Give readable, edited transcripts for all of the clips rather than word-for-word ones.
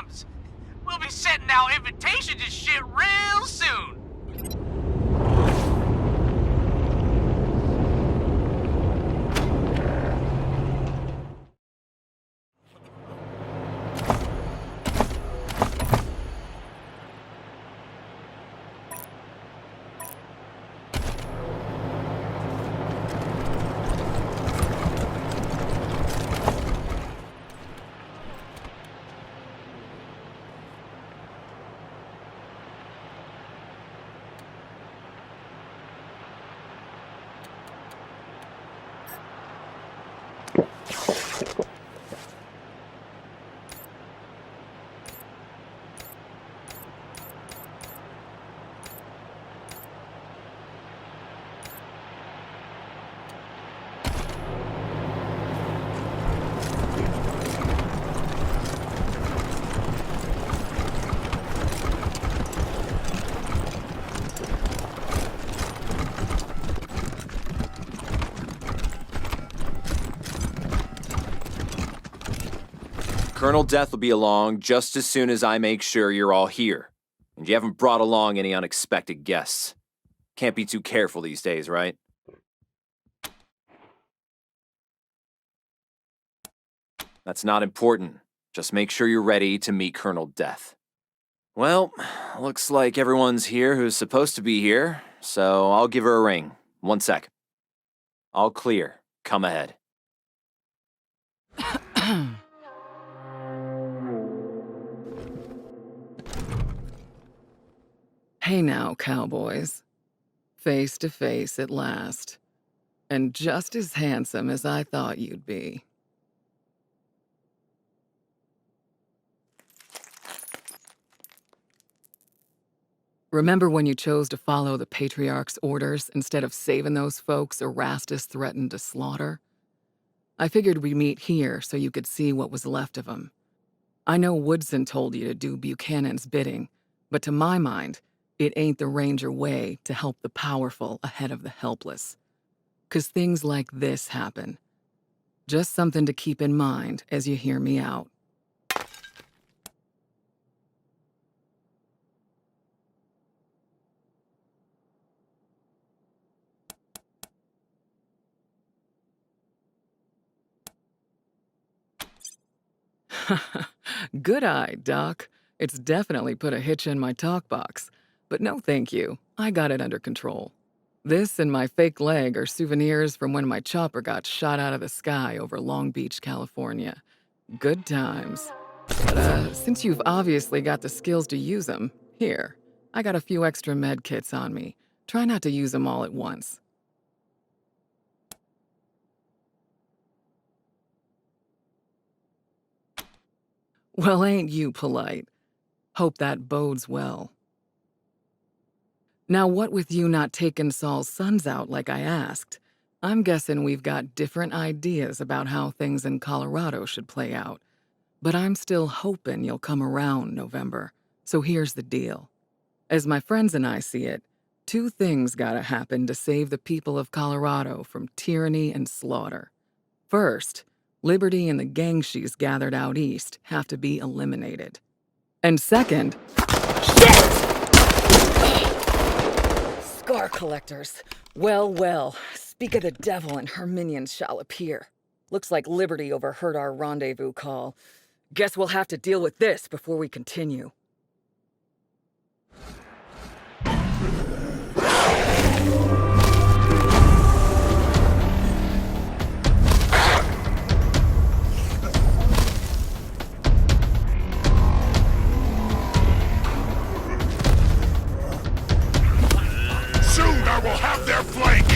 comes. We'll be sending out invitations and shit real soon. Colonel Deth will be along just as soon as I make sure you're all here. And you haven't brought along any unexpected guests. Can't be too careful these days, right? That's not important. Just make sure you're ready to meet Colonel Deth. Well, looks like everyone's here who's supposed to be here, so I'll give her a ring. 1 sec. All clear. Come ahead. Hey now, cowboys. Face to face at last. And just as handsome as I thought you'd be. Remember when you chose to follow the Patriarch's orders instead of saving those folks Erastus threatened to slaughter? I figured we'd meet here so you could see what was left of him. I know Woodson told you to do Buchanan's bidding, but to my mind, it ain't the Ranger way to help the powerful ahead of the helpless. 'Cause things like this happen. Just something to keep in mind as you hear me out. Good eye, Doc. It's definitely put a hitch in my talk box. But no thank you, I got it under control. This and my fake leg are souvenirs from when my chopper got shot out of the sky over Long Beach, California. Good times. But since you've obviously got the skills to use them, here, I got a few extra med kits on me. Try not to use them all at once. Well, ain't you polite? Hope that bodes well. Now, what with you not taking Saul's sons out like I asked, I'm guessing we've got different ideas about how things in Colorado should play out. But I'm still hoping you'll come around, November. So here's the deal. As my friends and I see it, 2 things gotta happen to save the people of Colorado from tyranny and slaughter. First, Liberty and the gang she's gathered out east have to be eliminated. And second... Shit! Scar collectors. Well, well, speak of the devil and her minions shall appear. Looks like Liberty overheard our rendezvous call. Guess we'll have to deal with this before we continue. Soon I will have their flank!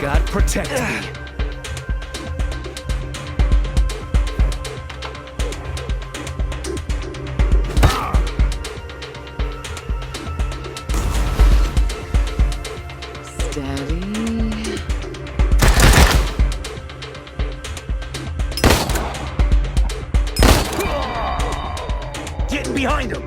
God protect me. Steady. Getting behind him.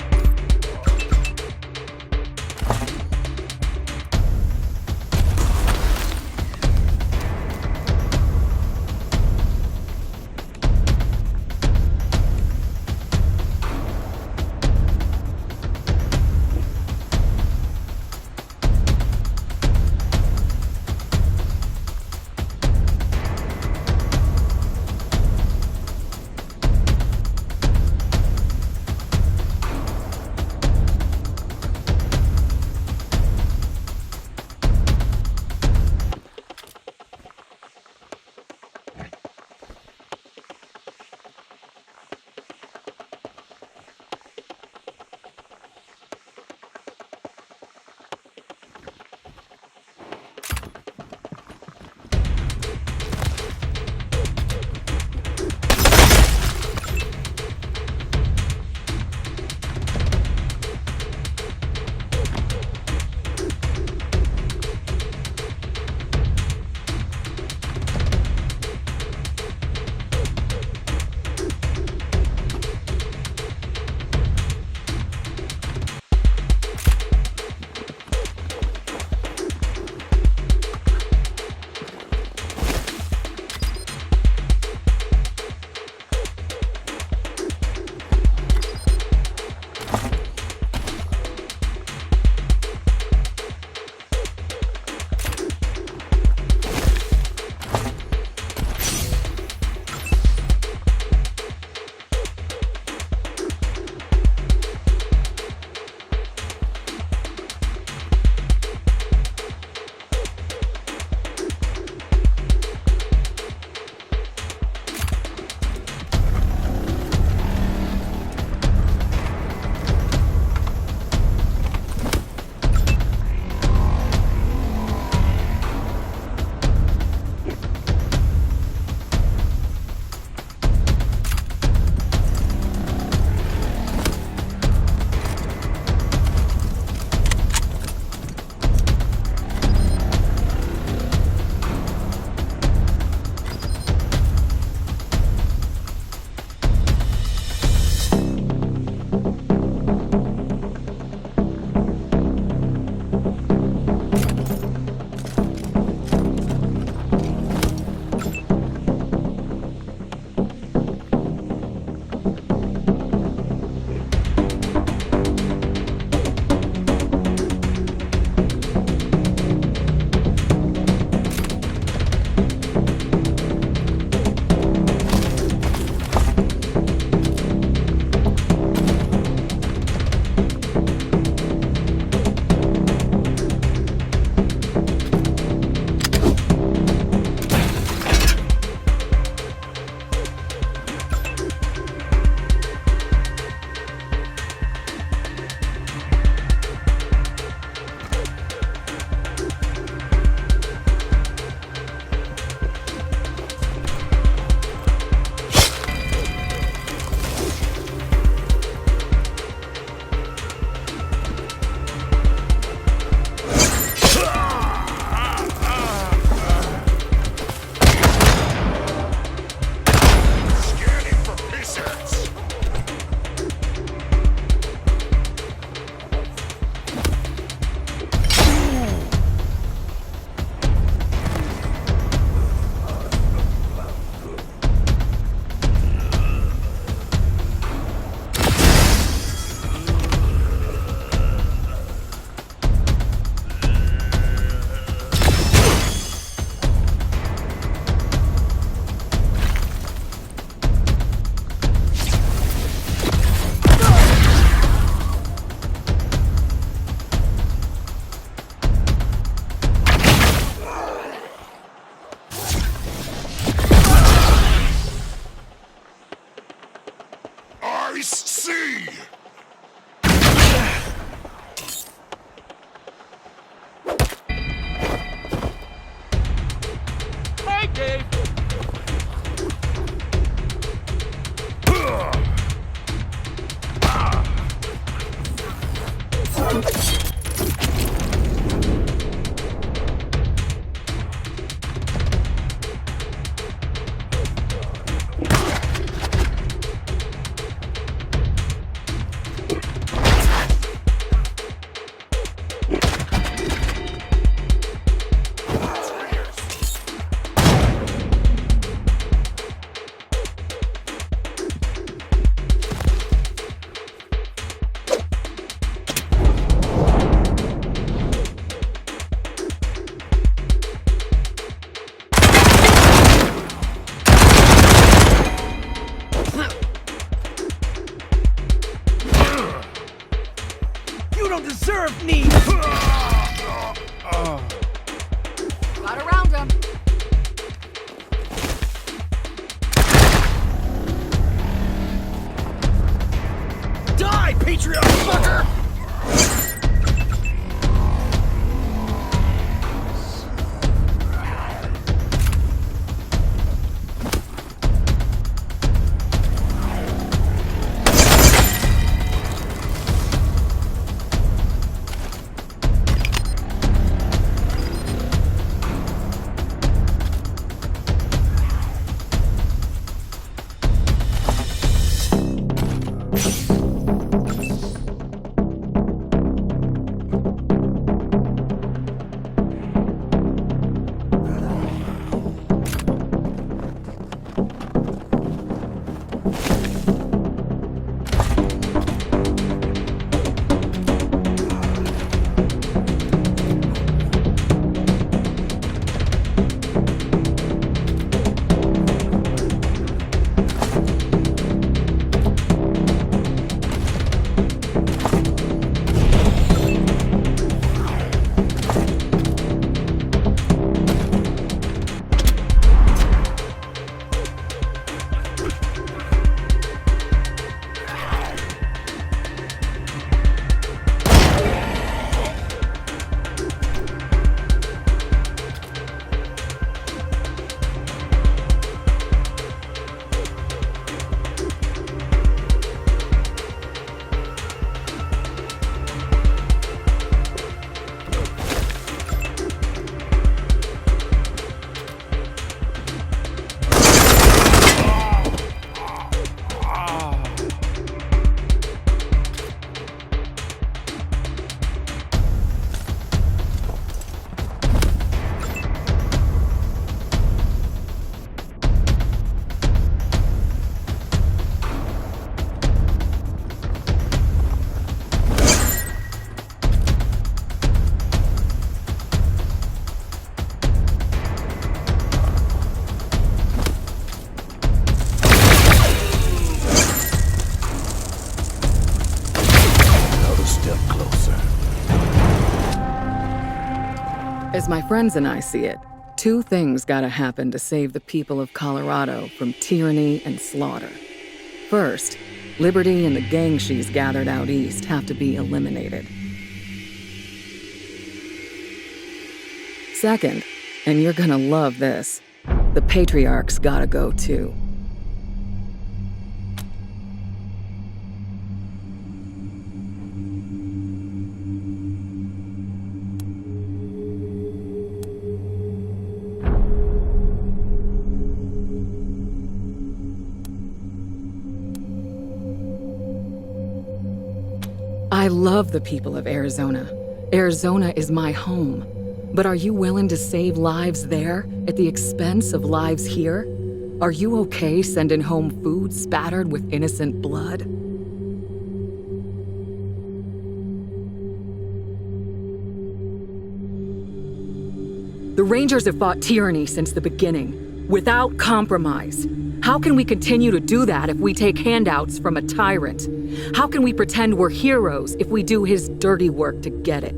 Dave. You don't deserve me! Got around him. Die, patriot fucker! As my friends and I see it, two things gotta happen to save the people of Colorado from tyranny and slaughter. First, Liberty and the gang she's gathered out east have to be eliminated. Second, and you're gonna love this, the Patriarch's gotta go too. I love the people of Arizona. Arizona is my home. But are you willing to save lives there at the expense of lives here? Are you okay sending home food spattered with innocent blood? The Rangers have fought tyranny since the beginning, without compromise. How can we continue to do that if we take handouts from a tyrant? How can we pretend we're heroes if we do his dirty work to get it?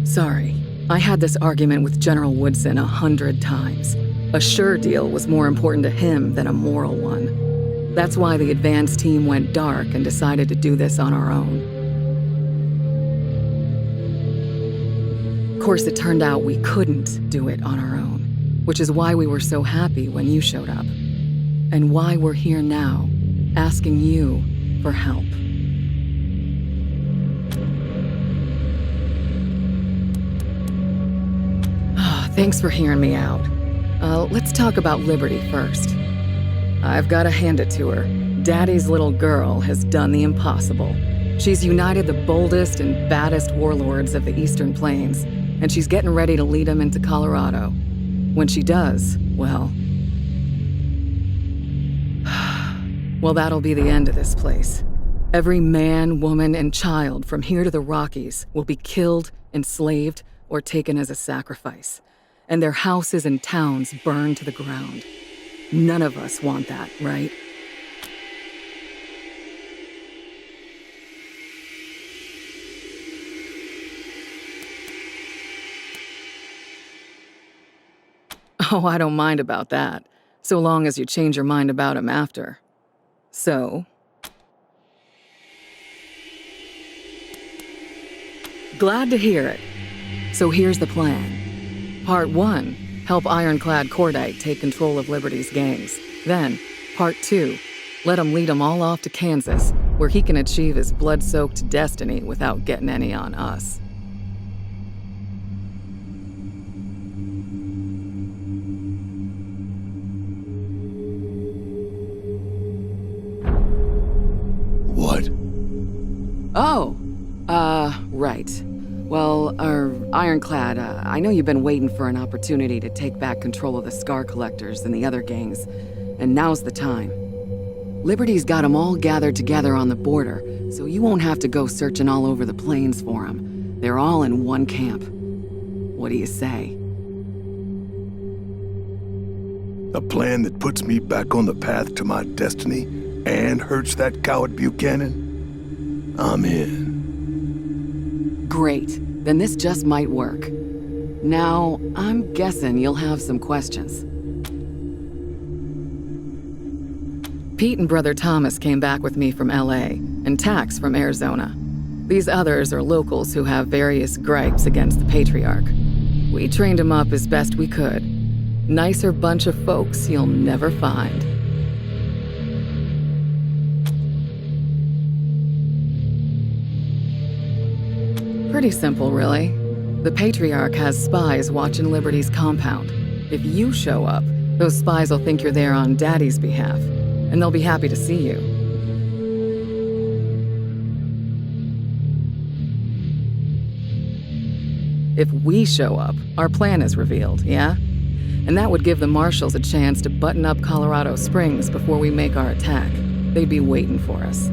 Sorry, I had this argument with General Woodson 100 times. A sure deal was more important to him than a moral one. That's why the advance team went dark and decided to do this on our own. Of course, it turned out we couldn't do it on our own, which is why we were so happy when you showed up, and why we're here now, asking you for help. Thanks for hearing me out. Let's talk about Liberty first. I've got to hand it to her. Daddy's little girl has done the impossible. She's united the boldest and baddest warlords of the Eastern Plains, and she's getting ready to lead them into Colorado. When she does, well, that'll be the end of this place. Every man, woman, and child from here to the Rockies will be killed, enslaved, or taken as a sacrifice, and their houses and towns burned to the ground. None of us want that, right? Oh, I don't mind about that, so long as you change your mind about him after. So? Glad to hear it. So here's the plan. Part 1, help Ironclad Cordite take control of Liberty's gangs. Then, Part 2, let him lead them all off to Kansas, where he can achieve his blood-soaked destiny without getting any on us. What? Oh, right. Well, Ironclad, I know you've been waiting for an opportunity to take back control of the Scar Collectors and the other gangs, and now's the time. Liberty's got them all gathered together on the border, so you won't have to go searching all over the plains for them. They're all in one camp. What do you say? A plan that puts me back on the path to my destiny and hurts that coward Buchanan? I'm in. Great. Then this just might work. Now, I'm guessing you'll have some questions. Pete and Brother Thomas came back with me from LA, and Tax from Arizona. These others are locals who have various gripes against the Patriarch. We trained them up as best we could. Nicer bunch of folks you'll never find. Pretty simple, really. The Patriarch has spies watching Liberty's compound. If you show up, those spies will think you're there on Daddy's behalf, and they'll be happy to see you. If we show up, our plan is revealed, yeah? And that would give the Marshals a chance to button up Colorado Springs before we make our attack. They'd be waiting for us.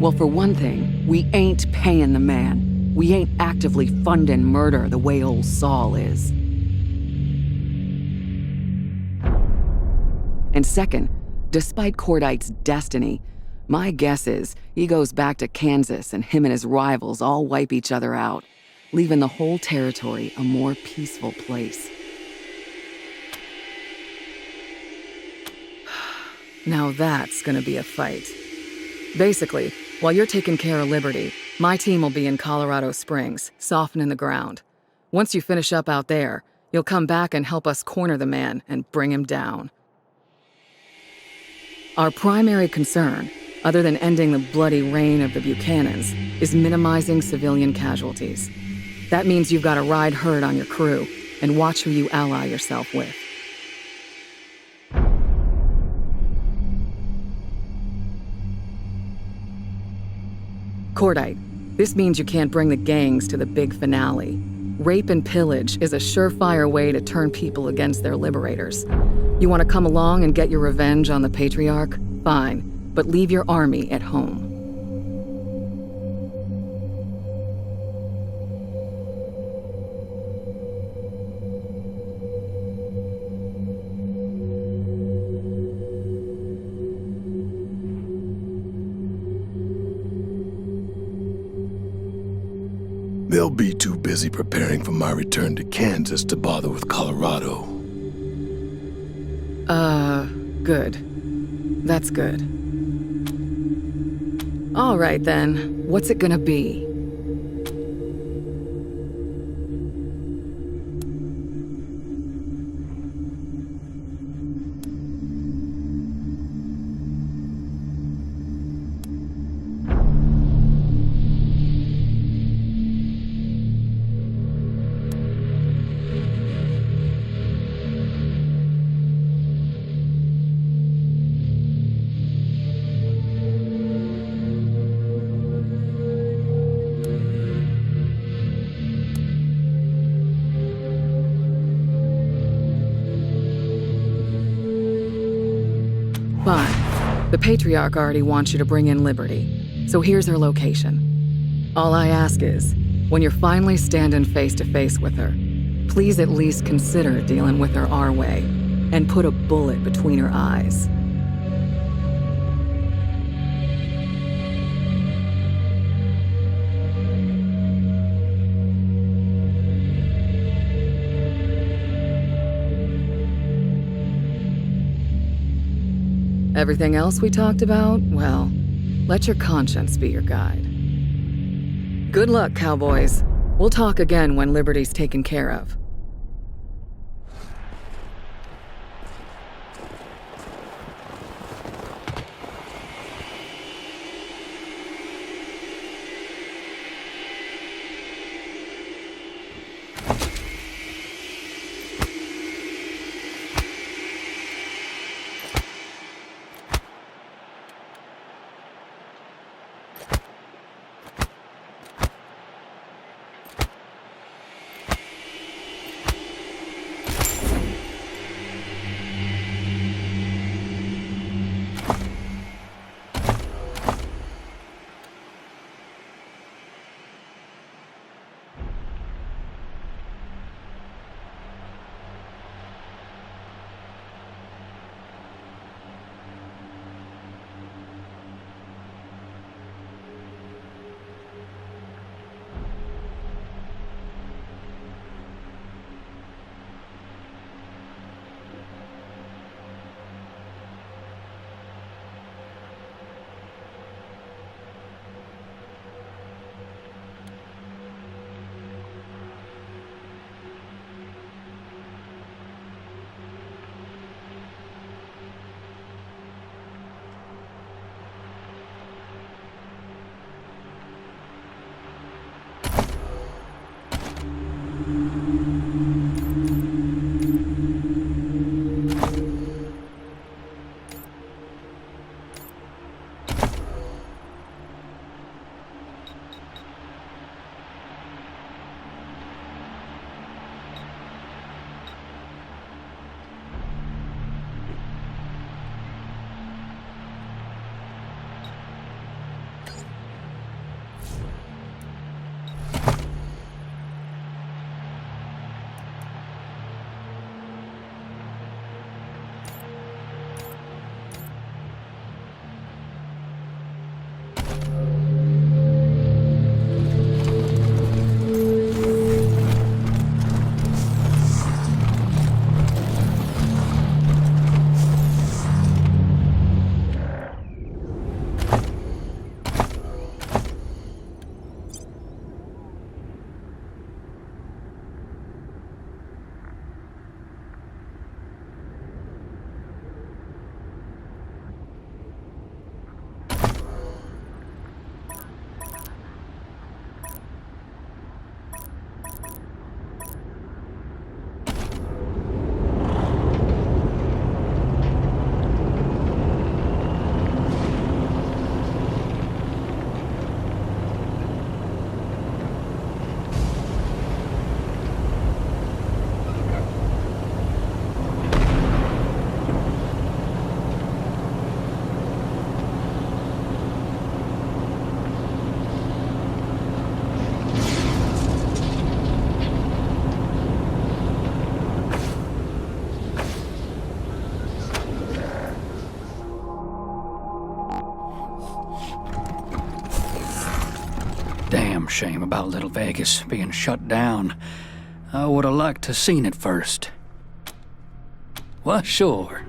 Well, for one thing, we ain't paying the man. We ain't actively funding murder the way old Saul is. And second, despite Cordite's destiny, my guess is he goes back to Kansas and him and his rivals all wipe each other out, leaving the whole territory a more peaceful place. Now that's gonna be a fight. Basically, while you're taking care of Liberty, my team will be in Colorado Springs, softening the ground. Once you finish up out there, you'll come back and help us corner the man and bring him down. Our primary concern, other than ending the bloody reign of the Buchanans, is minimizing civilian casualties. That means you've got to ride herd on your crew and watch who you ally yourself with. Cordite, this means you can't bring the gangs to the big finale. Rape and pillage is a surefire way to turn people against their liberators. You want to come along and get your revenge on the Patriarch? Fine, but leave your army at home. they'll be too busy preparing for my return to Kansas to bother with Colorado. Good. That's good. All right, then. What's it gonna be? Fine. The Patriarch already wants you to bring in Liberty, so here's her location. All I ask is, when you're finally standing face to face with her, please at least consider dealing with her our way, and put a bullet between her eyes. Everything else we talked about, well, let your conscience be your guide. Good luck, cowboys. We'll talk again when Liberty's taken care of. shame about Little Vegas being shut down. I would have liked to seen it first. Well, sure.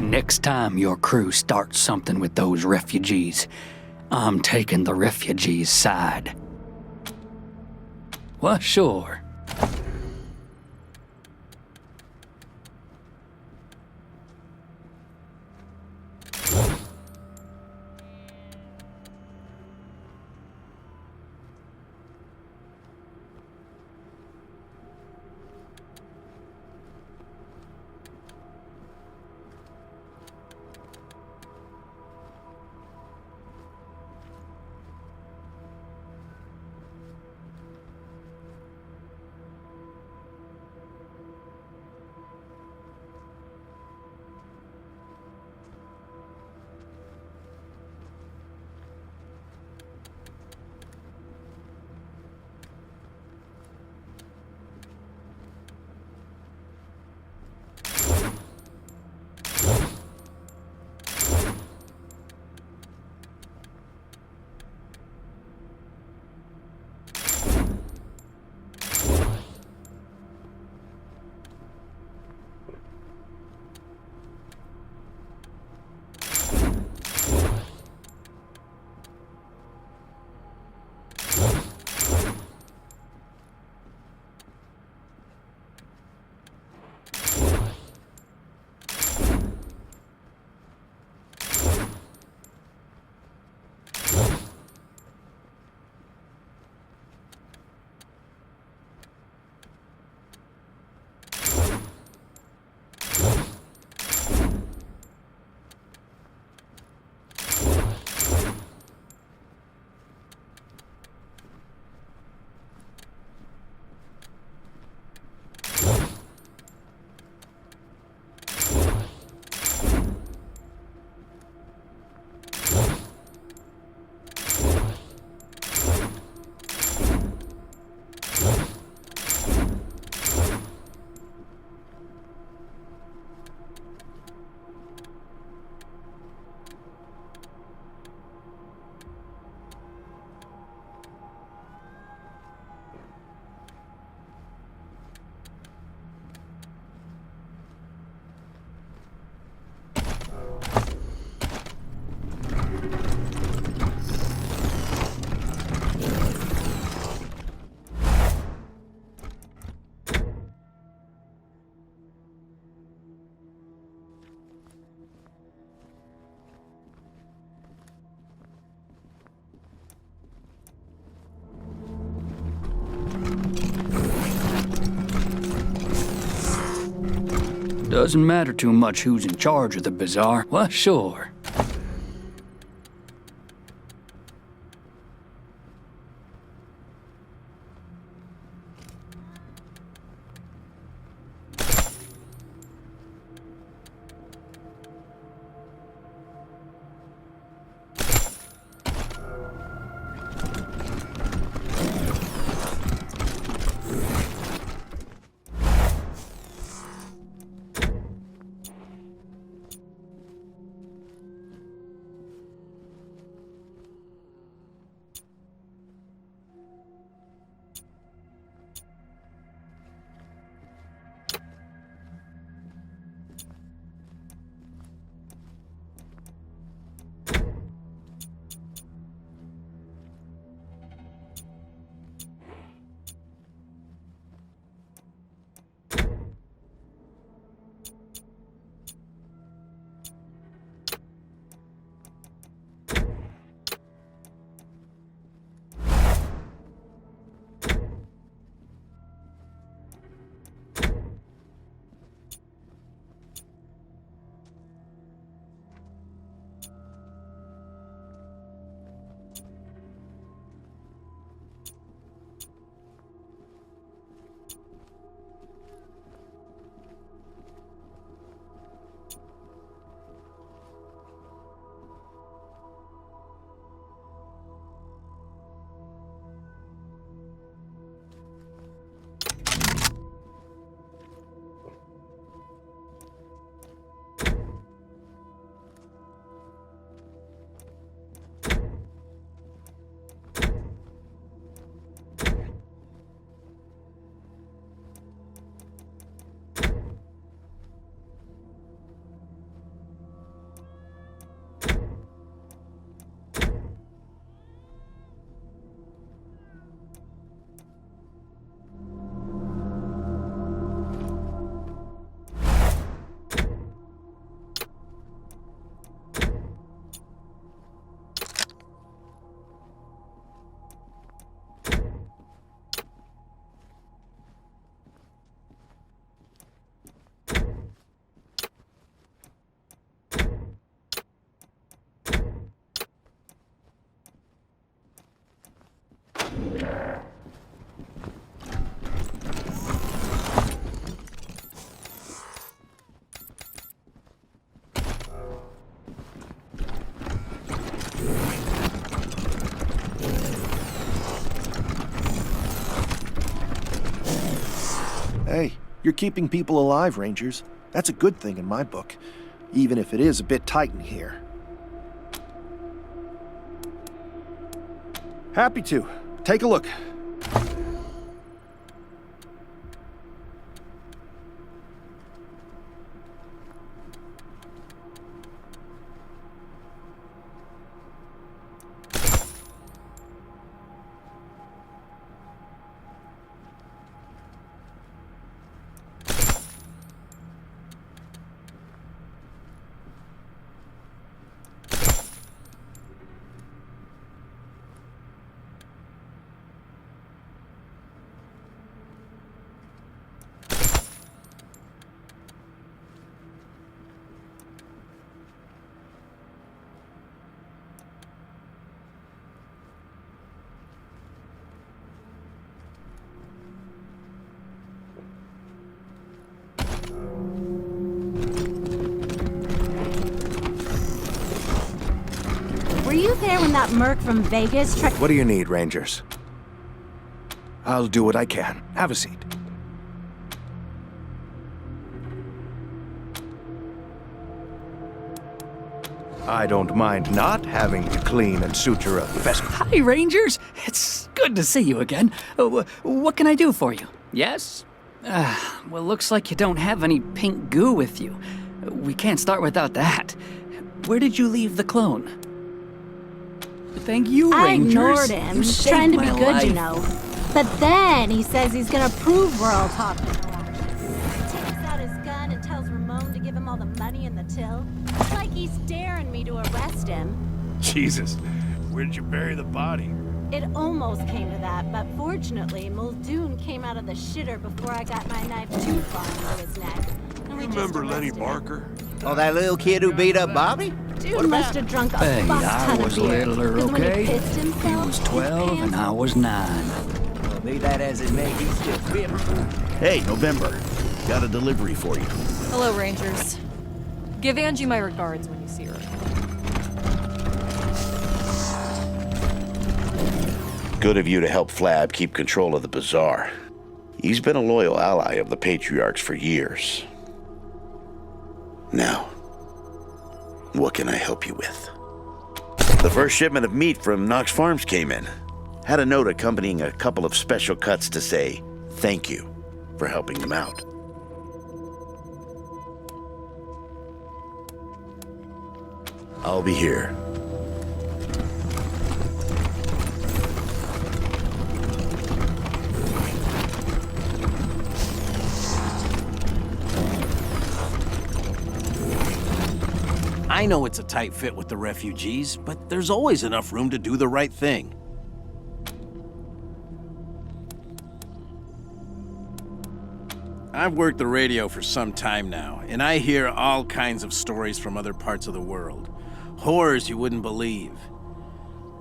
Next time your crew starts something with those refugees, I'm taking the refugees' side. Well, sure. Doesn't matter too much who's in charge of the bazaar. Well, sure. You're keeping people alive, Rangers. That's a good thing in my book, even if it is a bit tight in here. Happy to. Take a look. Were you there when that merc from Vegas tried? What do you need, Rangers? I'll do what I can. Have a seat. I don't mind not having to clean and suture up vessels. Hi, Rangers. It's good to see you again. What can I do for you? Yes? Well, looks like you don't have any pink goo with you. We can't start without that. Where did you leave the clone? Thank you, I Rangers. ignored him. You He's saved trying to be my good, life. you know. But then he says he's gonna prove we're all talking. Takes out his gun and tells Ramon to give him all the money in the till. It's like he's daring me to arrest him. Jesus, where did you bury the body? It almost came to that, but fortunately, Muldoon came out of the shitter before I got my knife too far into his neck. And we just Remember Lenny arrested him. Barker? Oh, that little kid who beat up Bobby? Dude must have drunk a Hey, fuck I ton was of beer. littler, 'Cause when okay? he pissed He himself, was his 12 and pants- I was 9. Well, be that as it may, he's still bitter. Hey, November. Got a delivery for you. Hello, Rangers. Give Angie my regards when you see her. Good of you to help Flab keep control of the bazaar. He's been a loyal ally of the Patriarchs for years. Now, what can I help you with? The first shipment of meat from Knox Farms came in. Had a note accompanying a couple of special cuts to say thank you for helping them out. I'll be here. I know it's a tight fit with the refugees, but there's always enough room to do the right thing. I've worked the radio for some time now, and I hear all kinds of stories from other parts of the world. Horrors you wouldn't believe.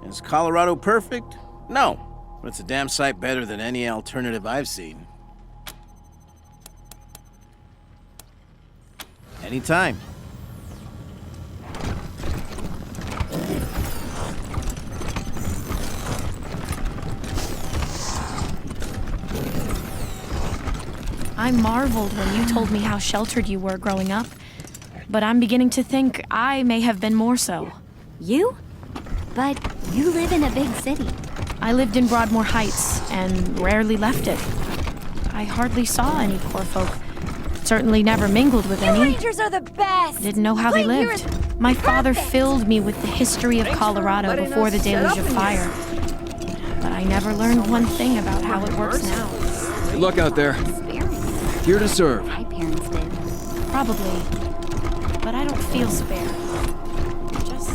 Is Colorado perfect? No, but it's a damn sight better than any alternative I've seen. Anytime. I marveled when you told me how sheltered you were growing up, but I'm beginning to think I may have been more so. You? But you live in a big city. I lived in Broadmoor Heights and rarely left it. I hardly saw any poor folk. Certainly never mingled with You any. Rangers are the best! Didn't know how they Right here lived. is My father perfect. filled me with the history of Colorado before the deluge of fire. But I never learned one thing about how it works now. Good luck out there. Here to serve. My parents did. Probably. But I don't feel spared. Just...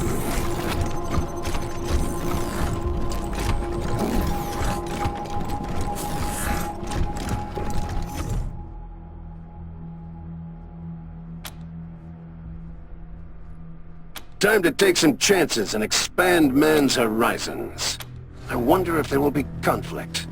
Time to take some chances and expand man's horizons. I wonder if there will be conflict.